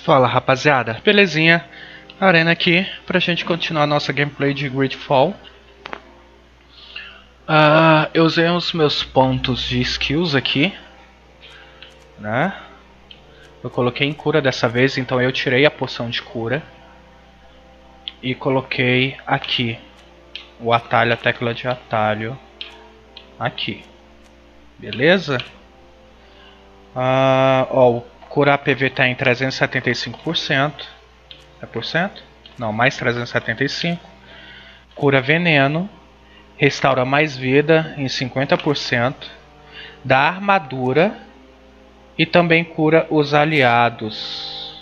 Fala rapaziada, belezinha? Arena aqui pra gente continuar a nossa gameplay de Greedfall. Eu usei os meus pontos de skills aqui, né? Eu coloquei em cura dessa vez, então eu tirei a poção de cura e coloquei aqui o atalho, a tecla de atalho aqui, beleza? O curar PV tá em 375%. É por cento? Não, mais 375. Cura veneno. Restaura mais vida em 50%. Dá armadura. E também cura os aliados.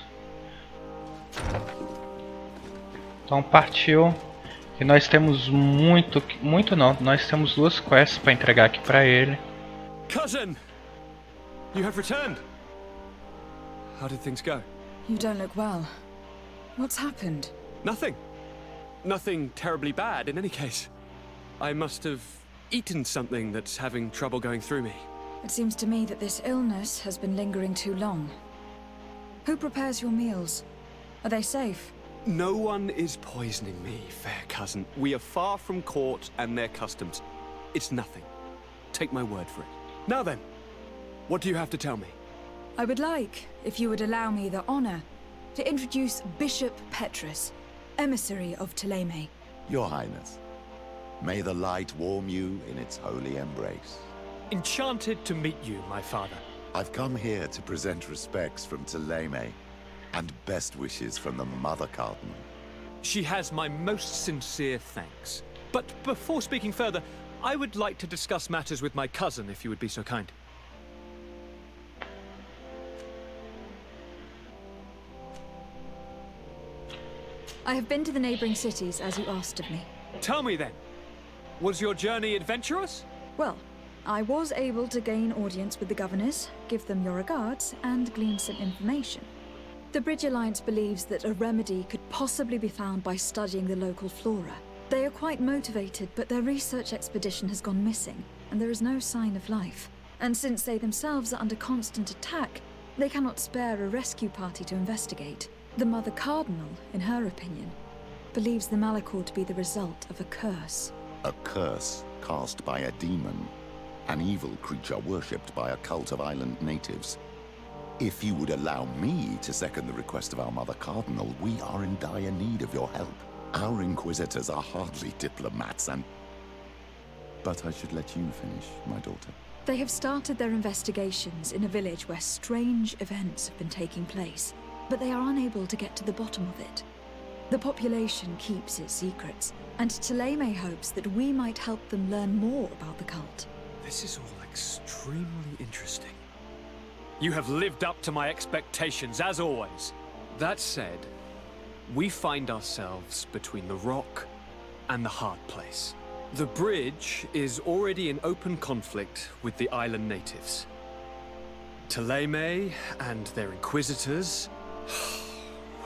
Então partiu. E nós temos muito não. Nós temos duas quests para entregar aqui para ele. Cousin! You have returned. How did things go? You don't look well. What's happened? Nothing. Nothing terribly bad in any case. I must have eaten something that's having trouble going through me. It seems to me that this illness has been lingering too long. Who prepares your meals? Are they safe? No one is poisoning me, fair cousin. We are far from court and their customs. It's nothing. Take my word for it. Now then, what do you have to tell me? I would like, if you would allow me the honor, to introduce Bishop Petrus, emissary of Ptolemy. Your Highness, may the light warm you in its holy embrace. Enchanted to meet you, my father. I've come here to present respects from Ptolemy, and best wishes from the Mother Cardinal. She has my most sincere thanks. But before speaking further, I would like to discuss matters with my cousin, if you would be so kind. I have been to the neighboring cities, as you asked of me. Tell me then, was your journey adventurous? Well, I was able to gain audience with the governors, give them your regards, and glean some information. The Bridge Alliance believes that a remedy could possibly be found by studying the local flora. They are quite motivated, but their research expedition has gone missing, and there is no sign of life. And since they themselves are under constant attack, they cannot spare a rescue party to investigate. The Mother Cardinal, in her opinion, believes the Malachor to be the result of a curse. A curse cast by a demon, an evil creature worshipped by a cult of island natives. If you would allow me to second the request of our Mother Cardinal, we are in dire need of your help. Our Inquisitors are hardly diplomats But I should let you finish, my daughter. They have started their investigations in a village where strange events have been taking place, but they are unable to get to the bottom of it. The population keeps its secrets, and Ptolemy hopes that we might help them learn more about the cult. This is all extremely interesting. You have lived up to my expectations, as always. That said, we find ourselves between the rock and the hard place. The bridge is already in open conflict with the island natives. Ptolemy and their inquisitors.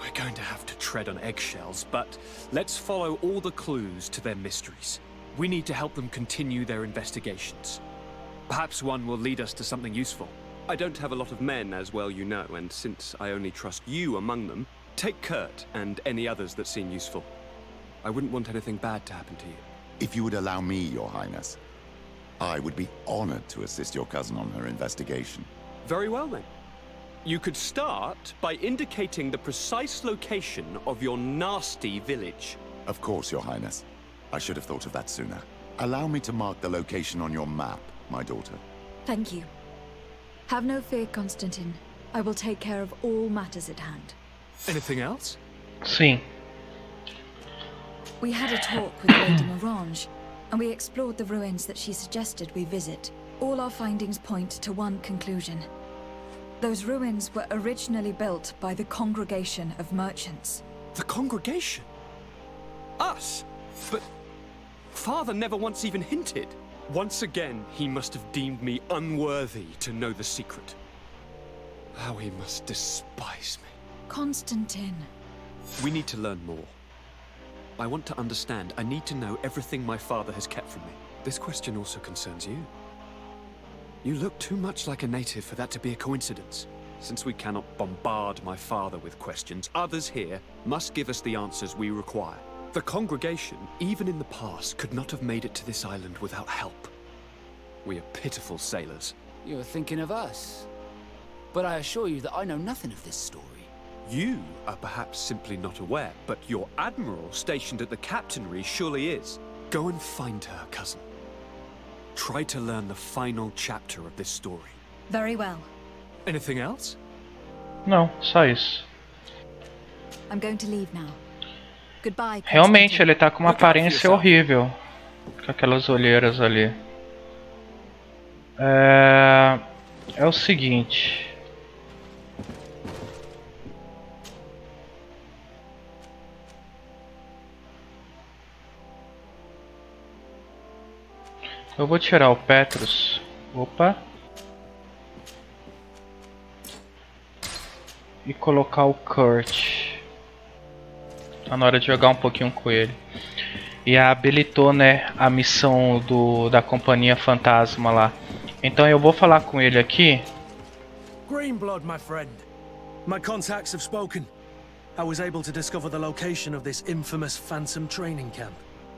We're going to have to tread on eggshells, but let's follow all the clues to their mysteries. We need to help them continue their investigations. Perhaps one will lead us to something useful. I don't have a lot of men, as well you know, and since I only trust you among them, take Kurt and any others that seem useful. I wouldn't want anything bad to happen to you. If you would allow me, Your Highness, I would be honored to assist your cousin on her investigation. Very well then. You could start by indicating the precise location of your nasty village. Of course, Your Highness. I should have thought of that sooner. Allow me to mark the location on your map, my daughter. Thank you. Have no fear, Constantine. I will take care of all matters at hand. Anything else? Sim. We had a talk with Lady Morange, and we explored the ruins that she suggested we visit. All our findings point to one conclusion. Those ruins were originally built by the Congregation of Merchants. The congregation? Us? But Father never once even hinted. Once again, he must have deemed me unworthy to know the secret. How he must despise me. Constantine. We need to learn more. I want to understand. I need to know everything my father has kept from me. This question also concerns you. You look too much like a native for that to be a coincidence. Since we cannot bombard my father with questions, others here must give us the answers we require. The congregation, even in the past, could not have made it to this island without help. We are pitiful sailors. You're thinking of us. But I assure you that I know nothing of this story. You are perhaps simply not aware, but your admiral stationed at the captainry surely is. Go and find her, cousin. Try to learn the final chapter of this story. Very well. Anything else? Não, só isso. I'm going to leave now. Goodbye. Realmente Constantine. ele tá com uma aparência horrível. Com aquelas olheiras ali. É o seguinte. Eu vou tirar o Petrus. Opa. E colocar o Kurt. Tá na hora de jogar um pouquinho com ele. E habilitou, né, a missão da companhia fantasma lá. Então eu vou falar com ele aqui. Greenblood, my friend. My contacts have spoken. I was able to discover the location of this infamous Phantom training camp.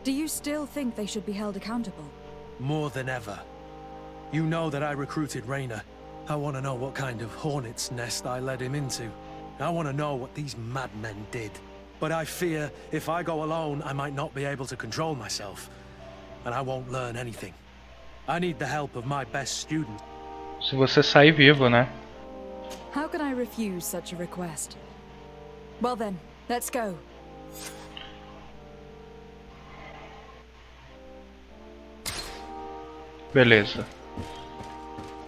Do you still think they should be held accountable? More than ever. You know that I recruited Raynor. I want to know what kind of hornet's nest I led him into. I want to know what these madmen did. But I fear if I go alone, I might not be able to control myself. And I won't learn anything. I need the help of my best student. Se você sair vivo, né? How can I refuse such a request? Well then, let's go. Beleza.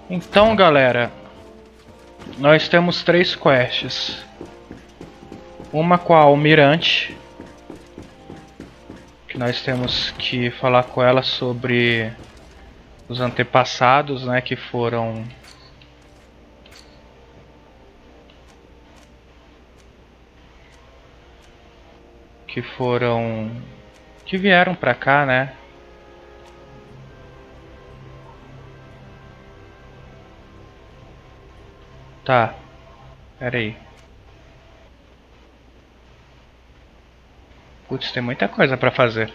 Então, galera, nós temos 3 quests. Uma com a Almirante, que nós temos que falar com ela sobre os antepassados, né, que vieram pra cá, né? Tá, pera aí. Putz, tem muita coisa pra fazer.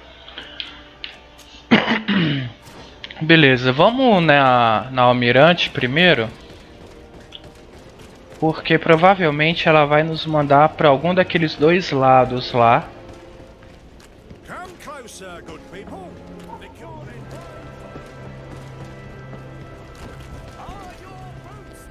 Beleza, vamos na Almirante primeiro. Porque provavelmente ela vai nos mandar pra algum daqueles 2 lados lá. Come closer, good people. The cure is... Are your boots?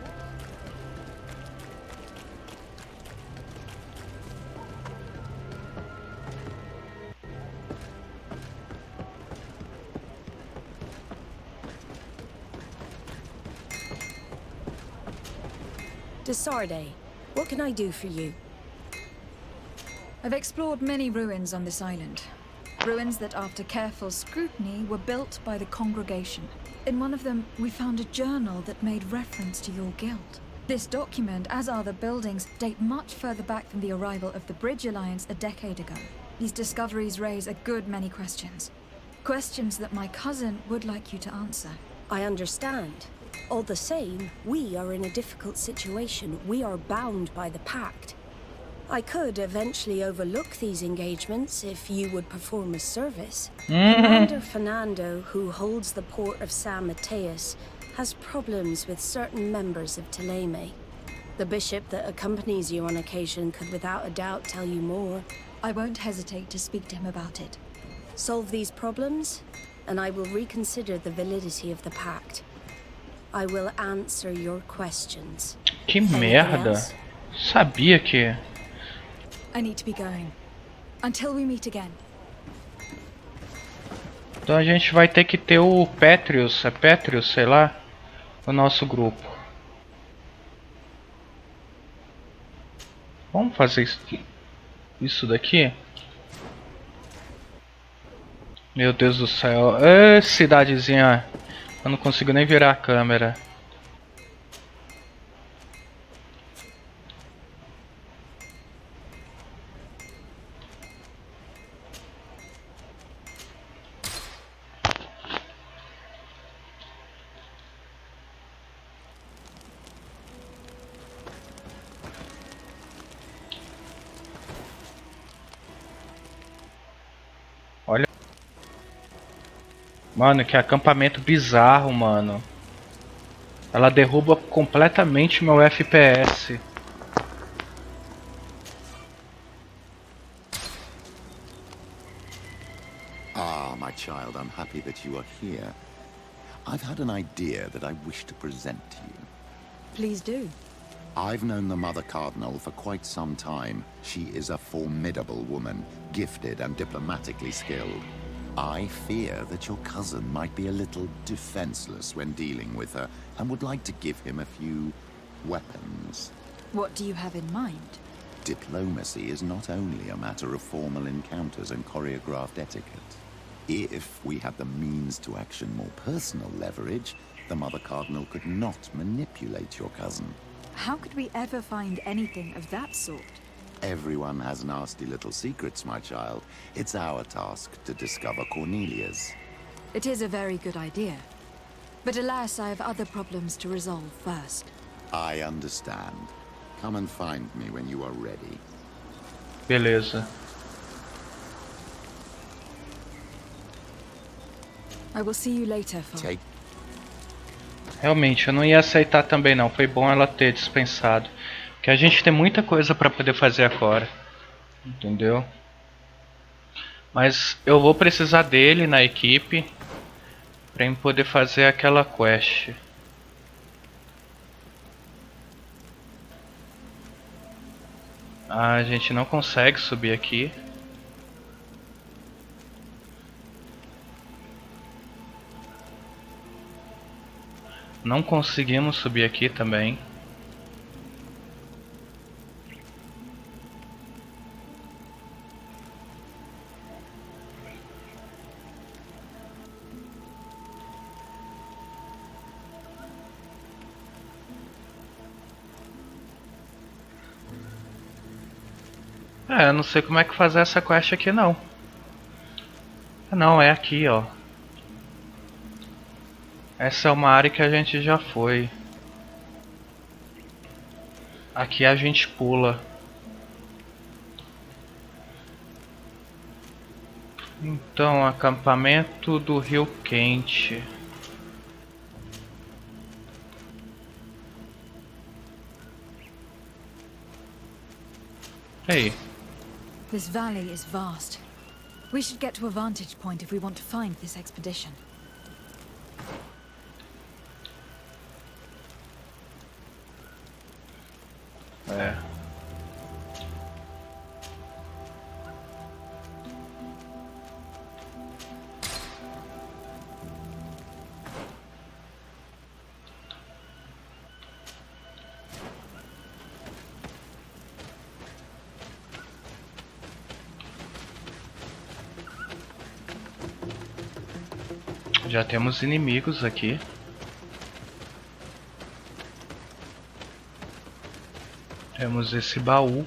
Desarde, what can I do for you? I've explored many ruins on this island. Ruins that, after careful scrutiny, were built by the congregation. In one of them, we found a journal that made reference to your guild. This document, as are the buildings, date much further back than the arrival of the Bridge Alliance a decade ago. These discoveries raise a good many questions. Questions that my cousin would like you to answer. I understand. All the same, we are in a difficult situation. We are bound by the pact. I could eventually overlook these engagements if you would perform a service. Commander Fernando, who holds the port of San Mateus, has problems with certain members of Teleme. The bishop that accompanies you on occasion could without a doubt tell you more. I won't hesitate to speak to him about it. Solve these problems, and I will reconsider the validity of the pact. I will answer your questions. Que Anything merda. else? Sabia que... I need to be going. Until we meet again. Então a gente vai ter que ter o Petrius, sei lá, o nosso grupo. Vamos fazer isso daqui? Meu Deus do céu. Cidadezinha. Eu não consigo nem virar a câmera. Mano, que acampamento bizarro, mano. Ela derruba completamente meu FPS. Ah, my child, I'm happy that you are here. I've had an idea that I wish to present to you. Please do. I've known the Mother Cardinal for quite some time. She is a formidable woman, gifted and diplomatically skilled. I fear that your cousin might be a little defenseless when dealing with her, and would like to give him a few weapons. What do you have in mind? Diplomacy is not only a matter of formal encounters and choreographed etiquette. If we had the means to action more personal leverage, the Mother Cardinal could not manipulate your cousin. How could we ever find anything of that sort? Everyone has nasty little secrets, my child. It's our task to discover Cornelia's. It is a very good idea. But alas, I have other problems to resolve first. I understand. Come and find me when you are ready. Beleza. I will see you later, Father. Take Realmente, eu não ia aceitar também não. Foi bom ela ter dispensado. Porque a gente tem muita coisa pra poder fazer agora. Entendeu? Mas eu vou precisar dele na equipe pra eu poder fazer aquela quest. Ah, a gente não consegue subir aqui. Não conseguimos subir aqui também. Eu não sei como é que fazer essa quest aqui não. Não, é aqui, ó. Essa é uma área que a gente já foi. Aqui a gente pula. Então, acampamento do Rio Quente. Ei. This valley is vast. We should get to a vantage point if we want to find this expedition. É. Já temos inimigos aqui. Temos esse baú.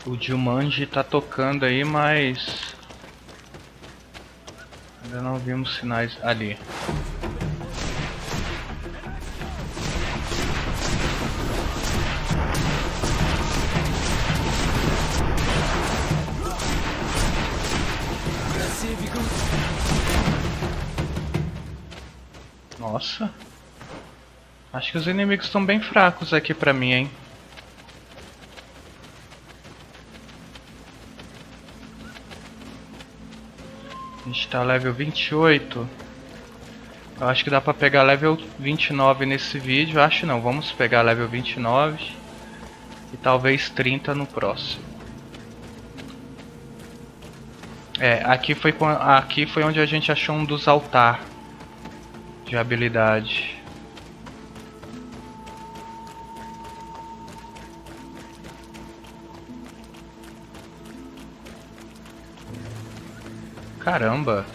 O Jumanji tá tocando aí, mas ainda não vimos sinais ali. Nossa. Acho que os inimigos estão bem fracos aqui pra mim, hein? A gente tá level 28. Eu acho que dá pra pegar level 29 nesse vídeo. Acho não, vamos pegar level 29. E talvez 30 no próximo. Aqui foi onde a gente achou um dos altares de habilidade. Caramba.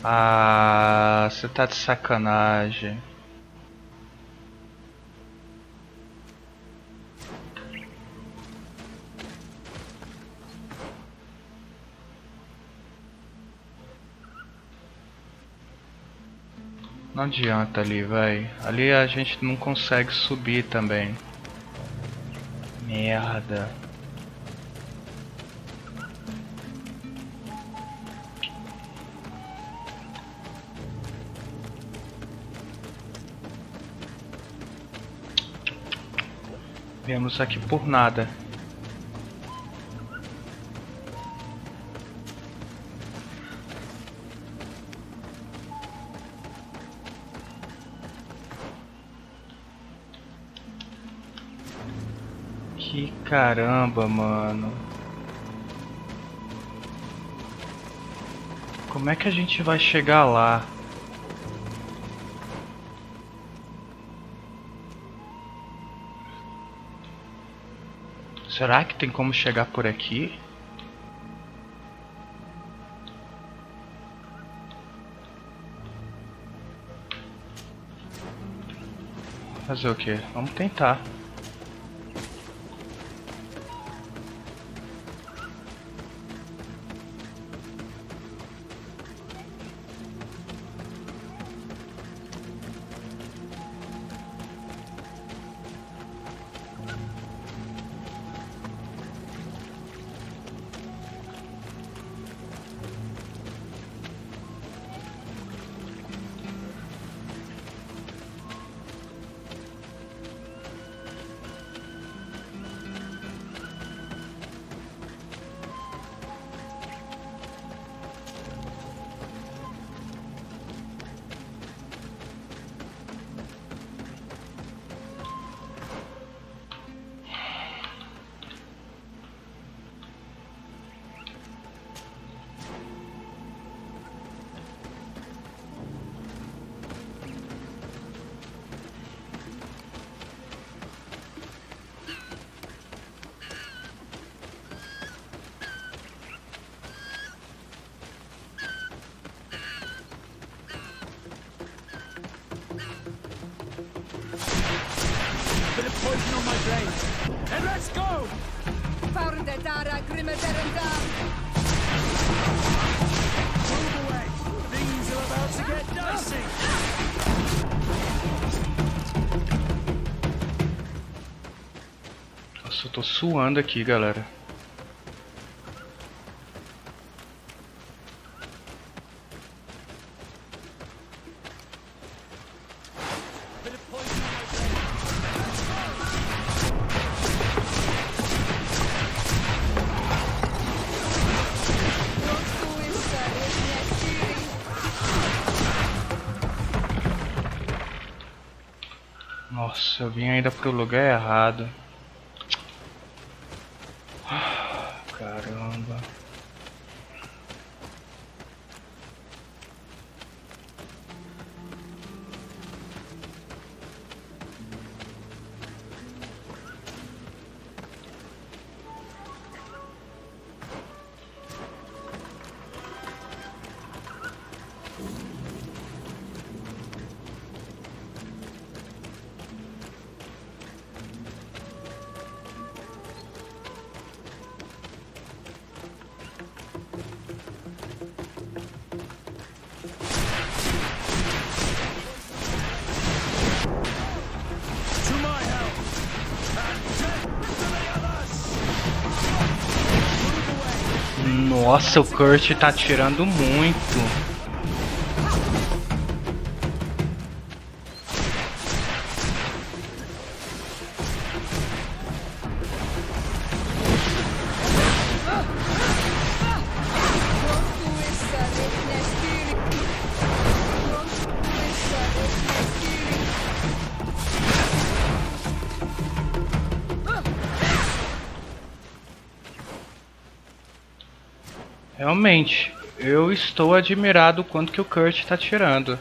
Ah, você tá de sacanagem. Não adianta ali, véi. Ali a gente não consegue subir também. Merda. Viemos aqui por nada. Que caramba, mano. Como é que a gente vai chegar lá? Será que tem como chegar por aqui? Fazer o quê? Vamos tentar. Poison on my blade. And let's go! Move away. Things are about to get dicey. Nossa, eu tô suando aqui, galera. Nossa, eu vim ainda pro lugar errado. Caramba. Nossa, o Kurt tá atirando muito. Realmente, eu estou admirado o quanto que o Kurt tá tirando.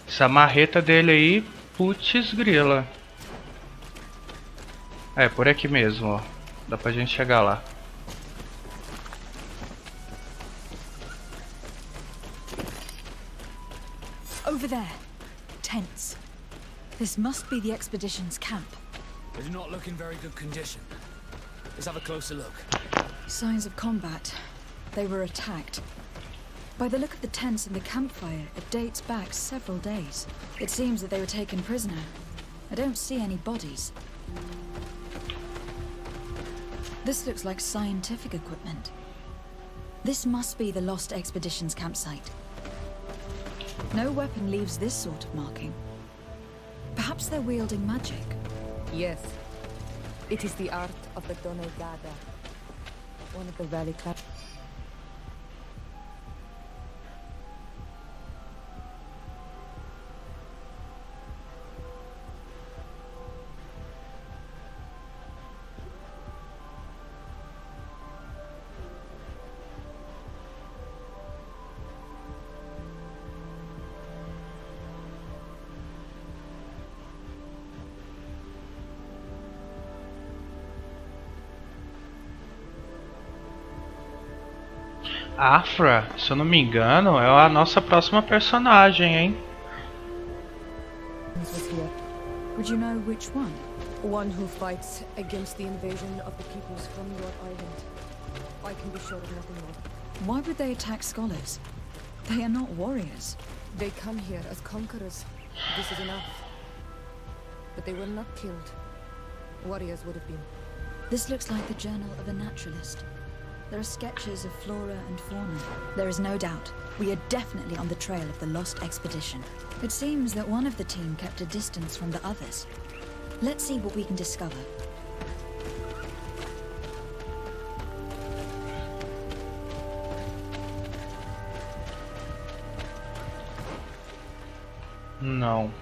Essa marreta dele aí, putz grila. É, por aqui mesmo, ó. Dá pra gente chegar lá. Over there. Tents. This must be the expedition's camp. It's not looking very good condition. Let's have a closer look. Signs of combat. They were attacked. By the look of the tents and the campfire, it dates back several days. It seems that they were taken prisoner. I don't see any bodies. This looks like scientific equipment. This must be the Lost Expedition's campsite. No weapon leaves this sort of marking. Perhaps they're wielding magic. Yes. It is the art of the Donegada. One of the relic. Afra, se eu não me engano, é a nossa próxima personagem, hein? Was here. Would you know which one? One who fights against the invasion of the peoples from your island. I can be sure of nothing more. Why would they attack scholars? They are not warriors. They come here as conquerors. This is enough. But they were not killed. Warriors would have been. This looks like the journal of a naturalist. There are sketches of flora and fauna. There is no doubt. We are definitely on the trail of the Lost Expedition. It seems that one of the team kept a distance from the others. Let's see what we can discover. Não.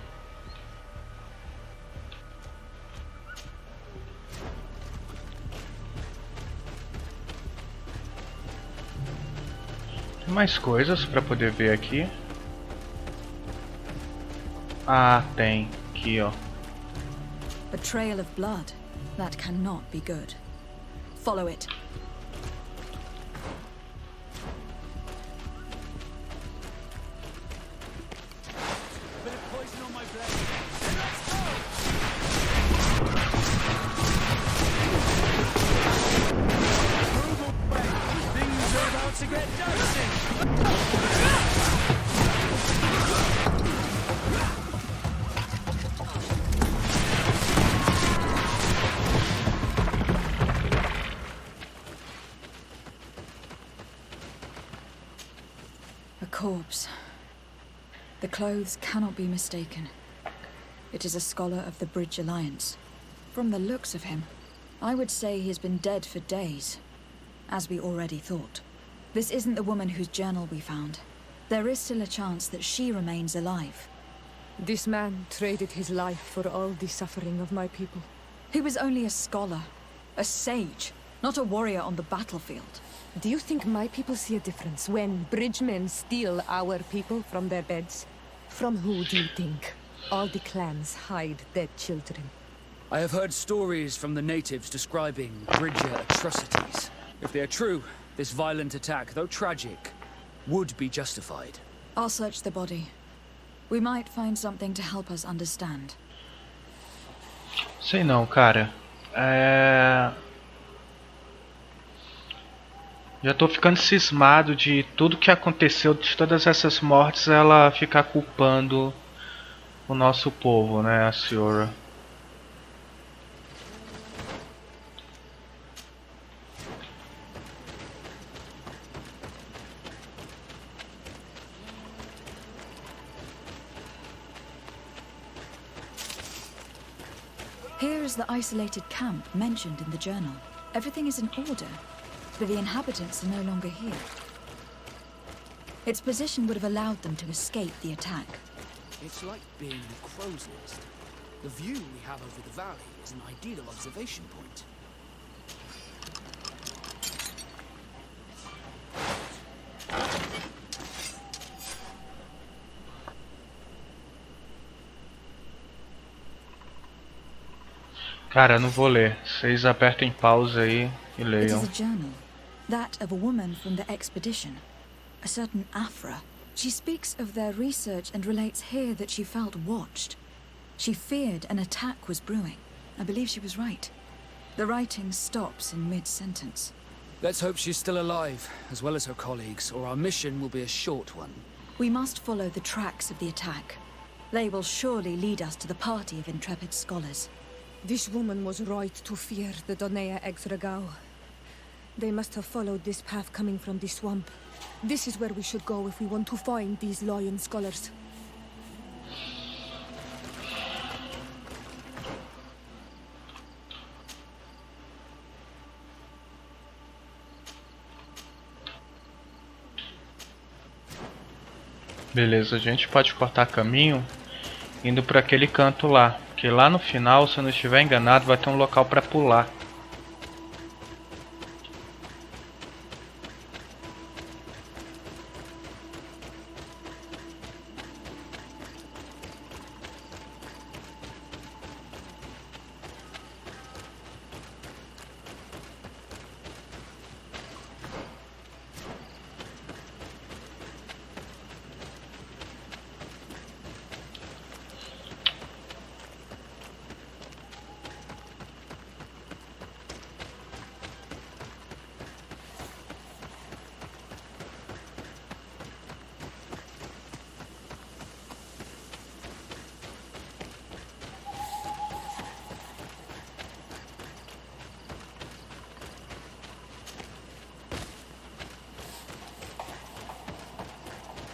Tem mais coisas para poder ver aqui? Ah, tem. Aqui, ó. A trail of blood. That cannot be good. Follow it. Bit of poison on my blade. Things are about to get dicey. A corpse. The clothes cannot be mistaken. It is a scholar of the Bridge Alliance. From the looks of him, I would say he has been dead for days, as we already thought. This isn't the woman whose journal we found. There is still a chance that she remains alive. This man traded his life for all the suffering of my people. He was only a scholar, a sage, not a warrior on the battlefield. Do you think my people see a difference when bridgemen steal our people from their beds? From who do you think? All the clans hide their children. I have heard stories from the natives describing Bridger atrocities. If they are true, this violent attack, though tragic, would be justified. I'll search the body. We might find something to help us understand. Sei não, cara. Já tô ficando cismado de tudo que aconteceu, de todas essas mortes, ela ficar culpando o nosso povo, né, a senhora. Here is the isolated camp mentioned in the journal. Everything is in order, but the inhabitants are no longer here. Its position would have allowed them to escape the attack. It's like being in a crow's nest. The view we have over the valley is an ideal observation point. Cara, não vou ler. Vocês apertem pausa aí e It is leiam. a journal, that of a woman from the expedition, a certain Afra. She speaks of their research and relates here that she felt watched. She feared an attack was brewing. I believe she was right. The writing stops in mid-sentence. Let's hope she's still alive, as well as her colleagues, or our mission will be a short one. We must follow the tracks of the attack. They will surely lead us to the party of intrepid scholars. This woman was right to fear the Donea Exregao. They must have followed this path coming from the swamp. This is where we should go if we want to find these lion scholars. Beleza, a gente pode cortar caminho indo para aquele canto lá. Que lá no final, se eu não estiver enganado, vai ter um local para pular.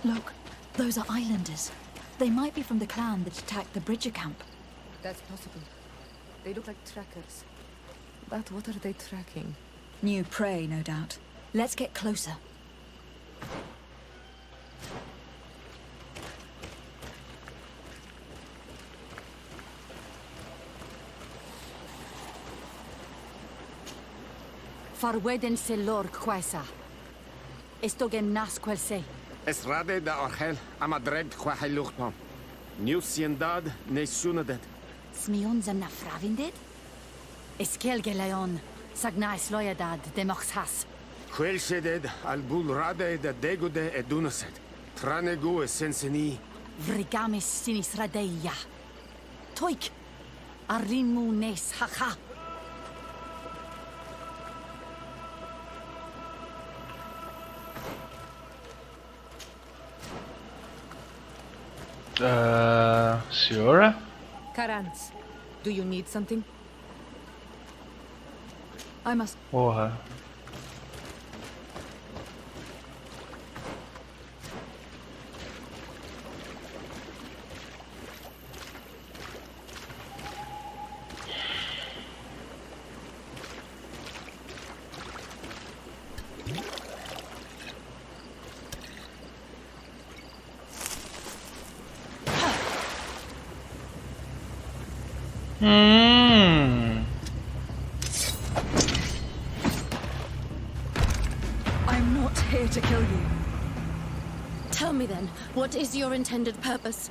Look, those are islanders. They might be from the clan that attacked the Bridger camp. That's possible. They look like trackers. But what are they tracking? New prey, no doubt. Let's get closer. Farweden se lor quesa. Esto gen nas quel se. Esrade da orhel amadred qua heluchpom. New siendad ne sunadet. Smion za na fravindet? Eskel geleon. Sagna es loyadad de moxhas. Quel seded al bul rade da degude edunaset. Tranegu senseni. Vrigamis sinis radeia. Toik. Arlin mu nes haha. Senhora? Karans, do you need something? I must... Porra. I'm not here to kill you. Tell me then, what is your intended purpose?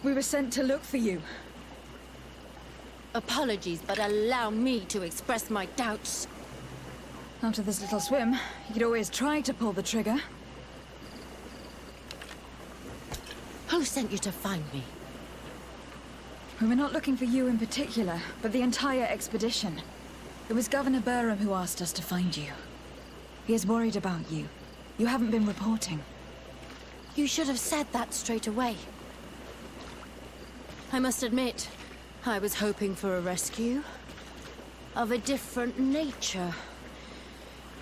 We were sent to look for you. Apologies, but allow me to express my doubts. After this little swim, you could always try to pull the trigger. Who sent you to find me? We were not looking for you in particular, but the entire expedition. It was Governor Burham who asked us to find you. He is worried about you. You haven't been reporting. You should have said that straight away. I must admit, I was hoping for a rescue. Of a different nature.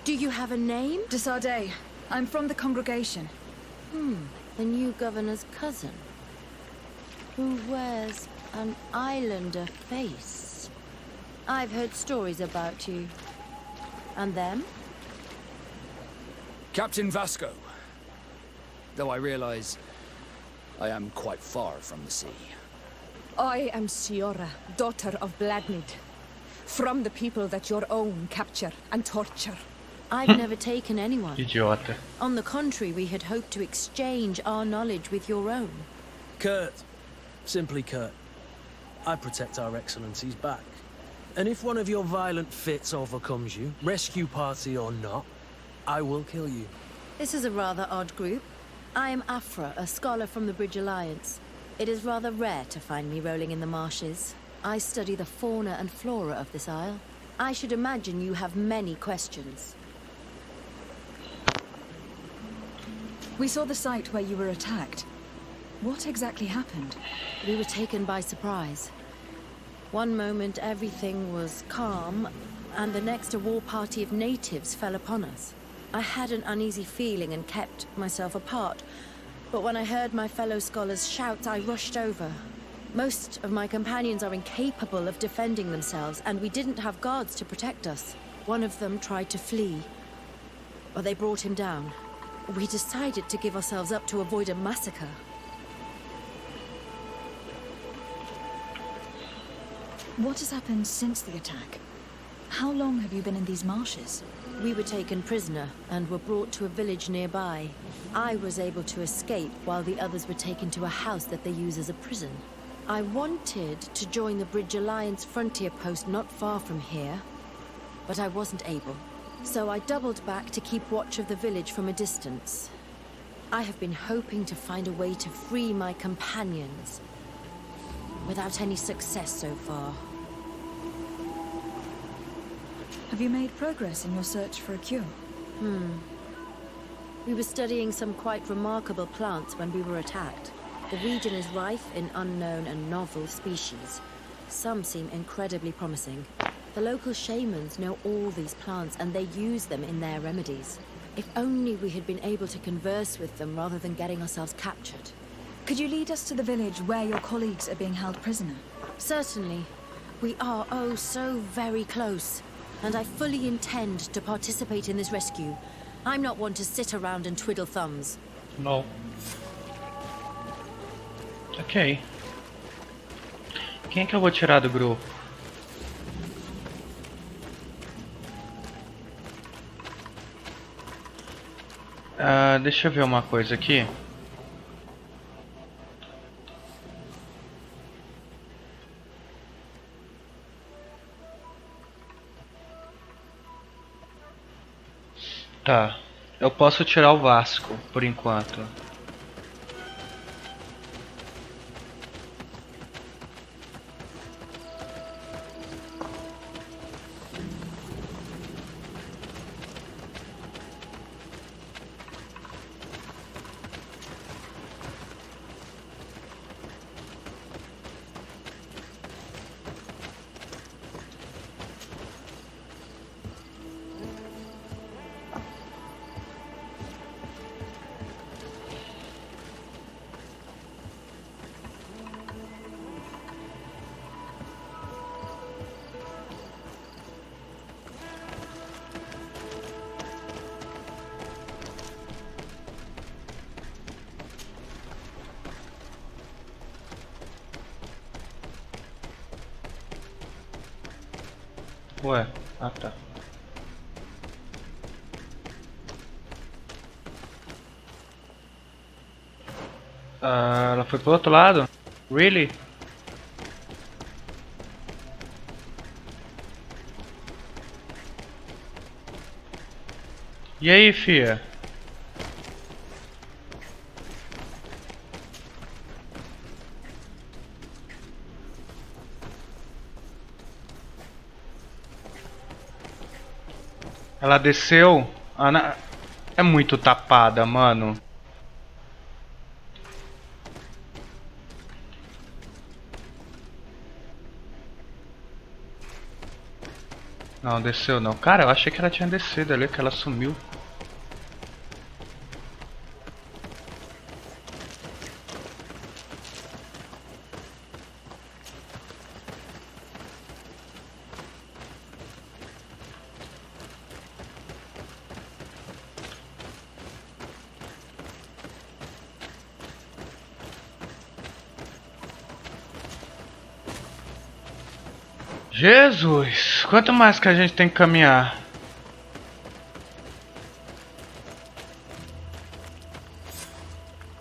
Do you have a name? Desardet. I'm from the congregation. The new governor's cousin. Who wears an islander face. I've heard stories about you. And them? Captain Vasco. Though I realize I am quite far from the sea. I am Siora, daughter of Bladnid. From the people that your own capture and torture. I've never taken anyone. Idiota. On the contrary, we had hoped to exchange our knowledge with your own. Kurt. Simply Kurt. I protect our excellencies back. And if one of your violent fits overcomes you, rescue party or not, I will kill you. This is a rather odd group. I am Afra, a scholar from the Bridge Alliance. It is rather rare to find me rolling in the marshes. I study the fauna and flora of this isle. I should imagine you have many questions. We saw the site where you were attacked. What exactly happened? We were taken by surprise. One moment everything was calm, and the next a war party of natives fell upon us. I had an uneasy feeling and kept myself apart, but when I heard my fellow scholars' shouts, I rushed over. Most of my companions are incapable of defending themselves, and we didn't have guards to protect us. One of them tried to flee, but they brought him down. We decided to give ourselves up to avoid a massacre. What has happened since the attack? How long have you been in these marshes? We were taken prisoner and were brought to a village nearby. I was able to escape while the others were taken to a house that they use as a prison. I wanted to join the Bridge Alliance frontier post not far from here, but I wasn't able. So I doubled back to keep watch of the village from a distance. I have been hoping to find a way to free my companions, without any success so far. Have you made progress in your search for a cure? We were studying some quite remarkable plants when we were attacked. The region is rife in unknown and novel species. Some seem incredibly promising. The local shamans know all these plants and they use them in their remedies. If only we had been able to converse with them rather than getting ourselves captured. Could you lead us to the village where your colleagues are being held prisoner? Certainly. We are oh so very close. And I fully intend to participate in this rescue. I'm not one to sit around and twiddle thumbs. No. Ok. Quem é que eu vou tirar do grupo? Deixa eu ver uma coisa aqui. Tá, eu posso tirar o Vasco por enquanto. Ué, tá. Ela foi pro outro lado? Really? E aí, fia? Ela desceu. Ana é muito tapada, mano. Não, desceu não. Cara, eu achei que ela tinha descido ali, que ela sumiu. Jesus! Quanto mais que a gente tem que caminhar?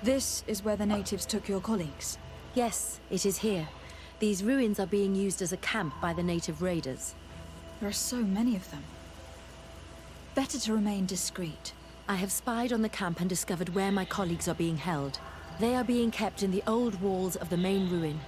This is where the natives took your colleagues? Yes, it is here. These ruins are being used as a camp by the native raiders. There are so many of them. Better to remain discreet. I have spied on the camp and discovered where my colleagues are being held. They are being kept in the old walls of the main ruin.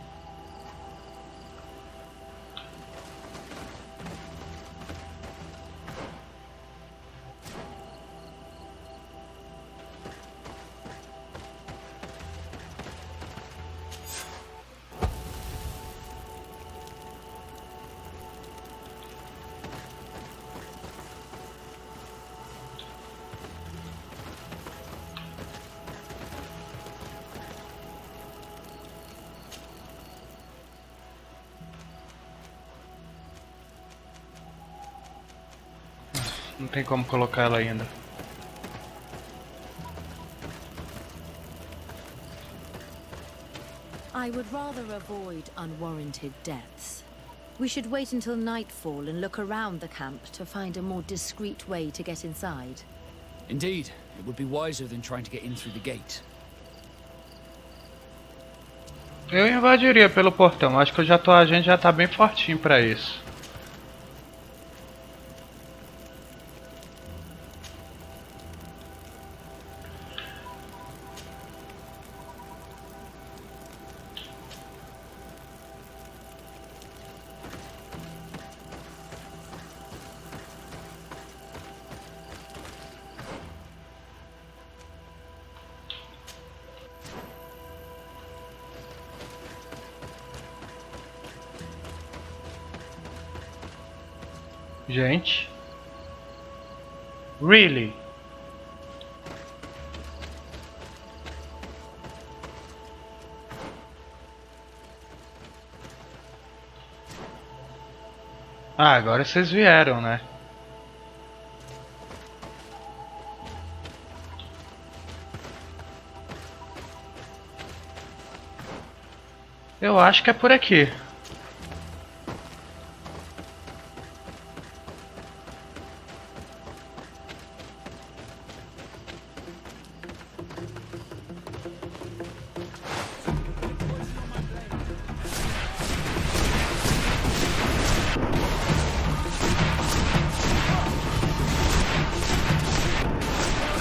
Não tem como colocar ela ainda. I would rather avoid unwarranted deaths. We should wait until nightfall and look around the camp to find a more discreet way to get inside. Indeed, it would be wiser than trying to get in through the gate. Eu invadiria pelo portão. Acho que a gente já tá bem fortinho pra isso. Gente. Really? Ah, agora vocês vieram, né? Eu acho que é por aqui.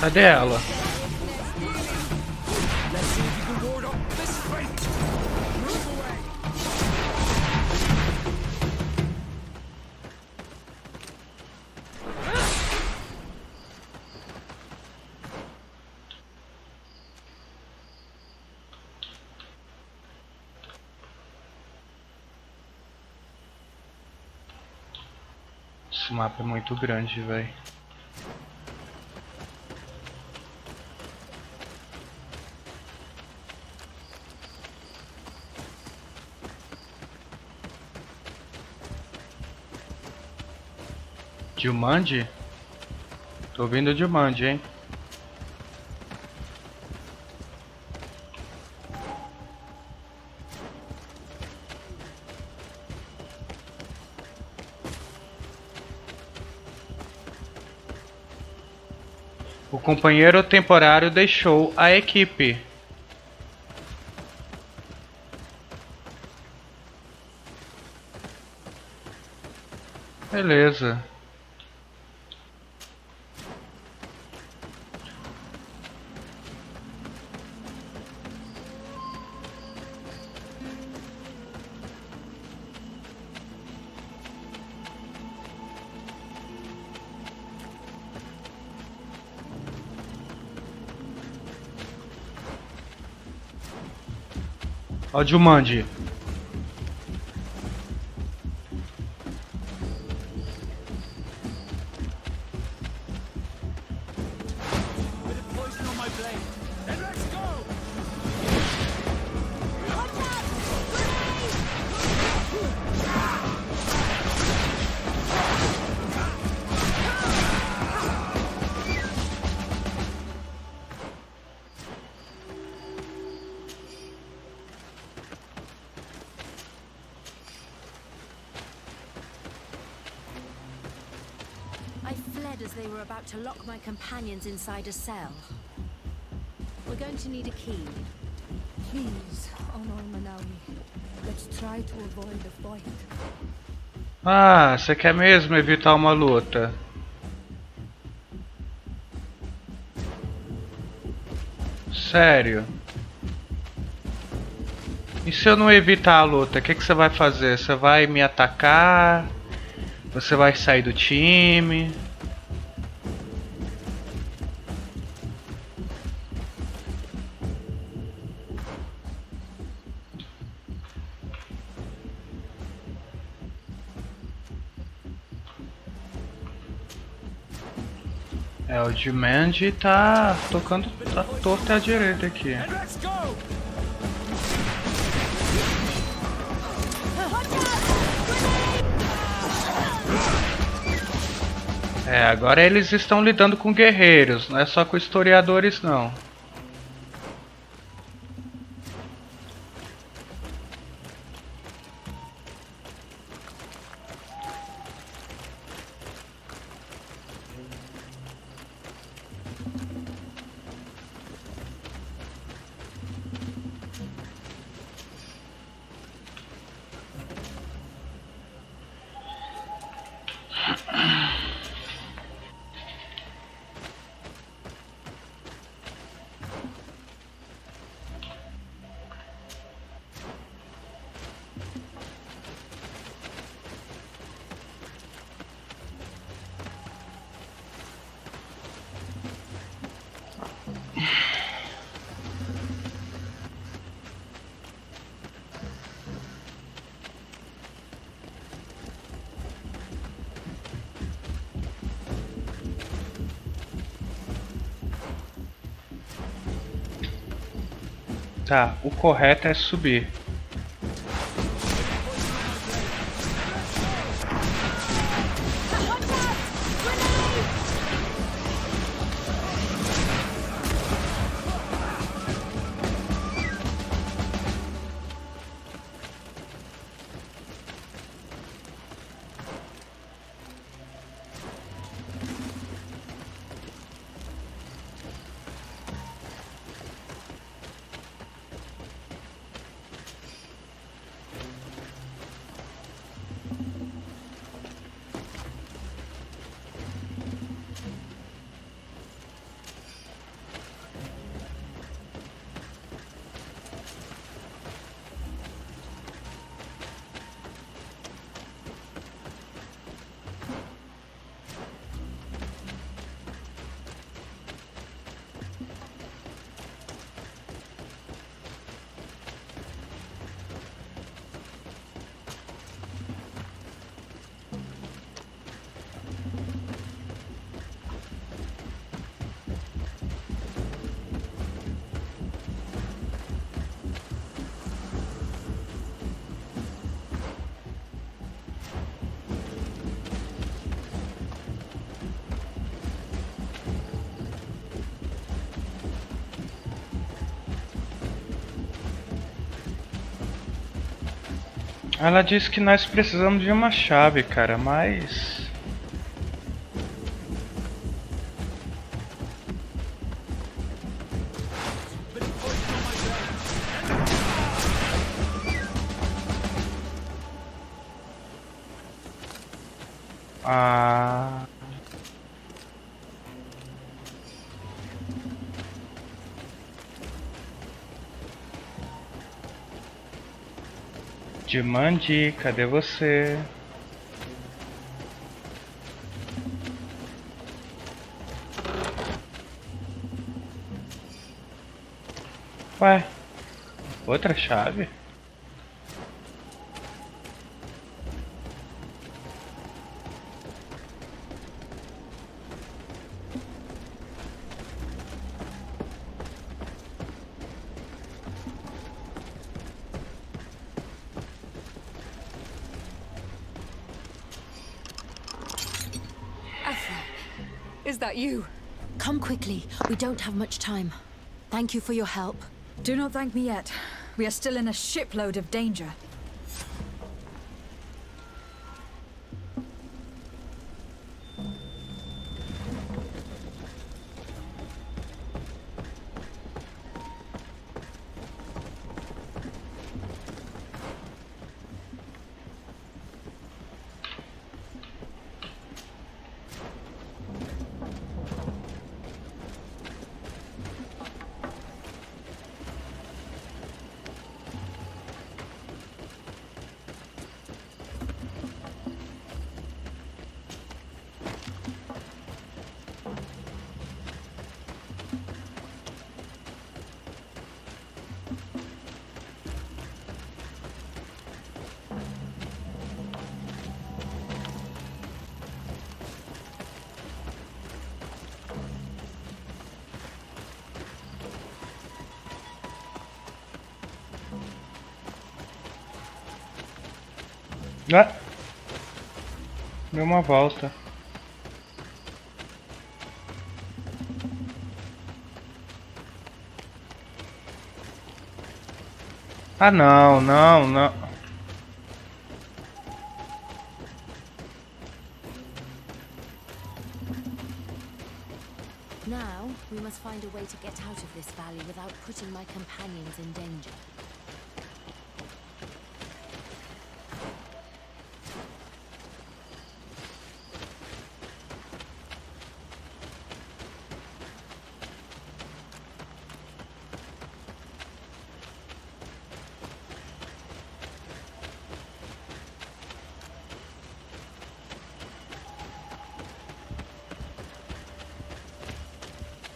Cadê ela? Esse mapa é muito grande, velho. Jumanji? Tô ouvindo Jumanji, hein? O companheiro temporário deixou a equipe. Beleza. Ó, Jumanji. I fled as they were about to lock my companions inside a cell. We're going to need a key. Please, Honor Manawi. Let's try to avoid the fight. Ah, você quer mesmo evitar uma luta? Sério? E se eu não evitar a luta, o que você vai fazer? Você vai me atacar? Você vai sair do time? É, o Demand tá tocando a torta à direita aqui. É, agora eles estão lidando com guerreiros, não é só com historiadores não. Tá, o correto é subir. Ela disse que nós precisamos de uma chave, cara, mas... Ah... Dimandi, cadê você? Ué, outra chave? Is that you? Come quickly. We don't have much time. Thank you for your help. Do not thank me yet. We are still in a shipload of danger. Ah, deu uma volta. Ah, não, não, não. Now, we must find a way to get out of this valley without putting my companions in danger.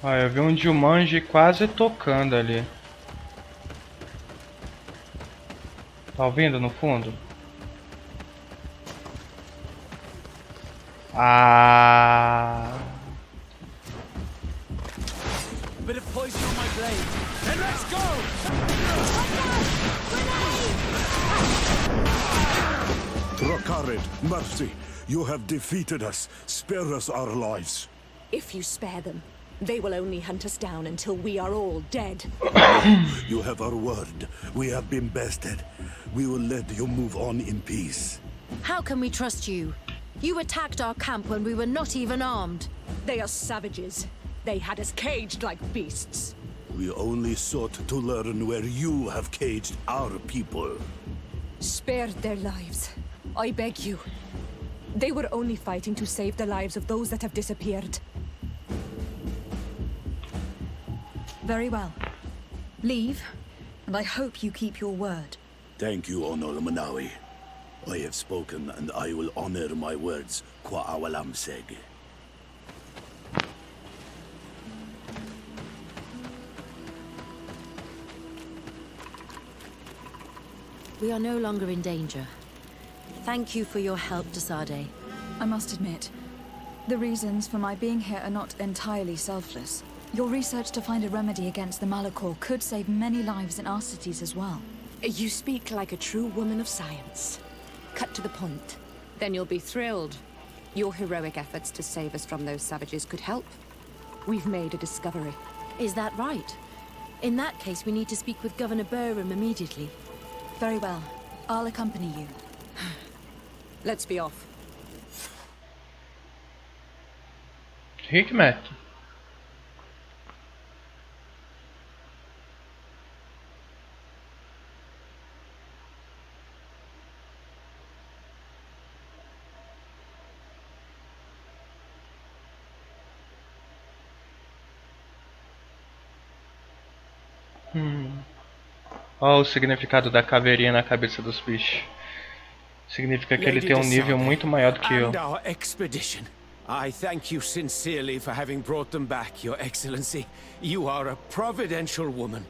Ah, eu vi um Jumanji quase tocando ali. Tá ouvindo no fundo? Ah. Bit of poison on my blade. Then let's go! Rakarid, mercy. You have defeated us. Spare us our lives. If you spare them, they will only hunt us down until we are all dead. You have our word. We have been bested. We will let you move on in peace. How can we trust you? You attacked our camp when we were not even armed. They are savages. They had us caged like beasts. We only sought to learn where you have caged our people. Spare their lives. I beg you. They were only fighting to save the lives of those that have disappeared. Very well. Leave, and I hope you keep your word. Thank you, Honor Manawi. I have spoken, and I will honor my words. Kwa awalam seg. We are no longer in danger. Thank you for your help, Desade. I must admit, the reasons for my being here are not entirely selfless. Your research to find a remedy against the Malachor could save many lives in our cities as well. You speak like a true woman of science. Cut to the point. Then you'll be thrilled. Your heroic efforts to save us from those savages could help. We've made a discovery. Is that right? In that case, we need to speak with Governor Burham immediately. Very well. I'll accompany you. Let's be off. Hikmet. Olha o significado da caveirinha na cabeça dos bichos. Significa que ele tem um nível muito maior do que eu. And our expedition. I thank you sincerely for having brought them back, Your Excellency. You are a providential woman.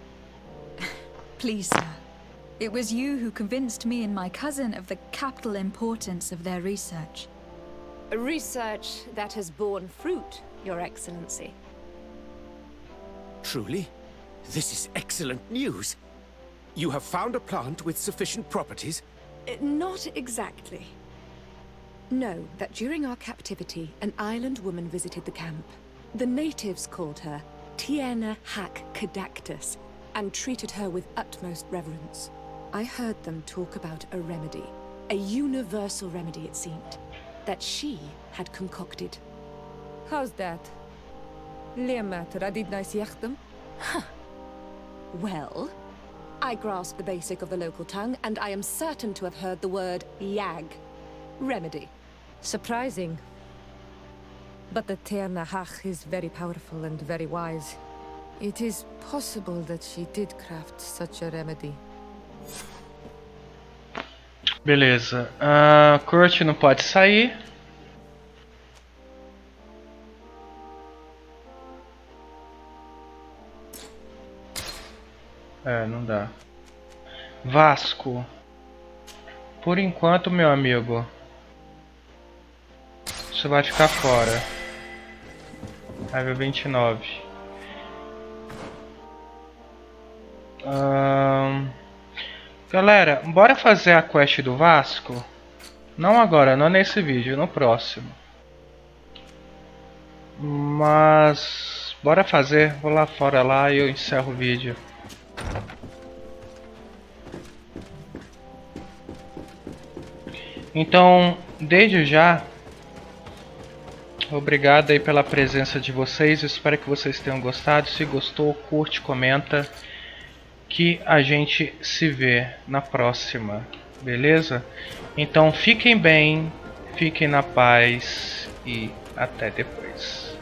Please, sir. It was you who convinced me and my cousin of the capital importance of their research. A research that has borne fruit, Your Excellency. Truly? This is excellent news. You have found a plant with sufficient properties? Not exactly. Know that during our captivity, an island woman visited the camp. The natives called her Tiena Hack Kadactus and treated her with utmost reverence. I heard them talk about a remedy, a universal remedy it seemed, that she had concocted. How's that? Leamat radid them? Well, I grasp the basic of the local tongue, and I am certain to have heard the word yag. Remedy. Surprising. But the Terna Hach is very powerful and very wise. It is possible that she did craft such a remedy. Beleza. Kurt não pode sair. Não dá. Vasco. Por enquanto, meu amigo, você vai ficar fora. Level 29. Galera, bora fazer a quest do Vasco? Não agora, não nesse vídeo, no próximo. Mas bora fazer, vou lá fora lá e eu encerro o vídeo. Então, desde já, obrigado aí pela presença de vocês. Espero que vocês tenham gostado. Se gostou, curte, comenta, que a gente se vê na próxima, beleza? Então fiquem bem, fiquem na paz e até depois.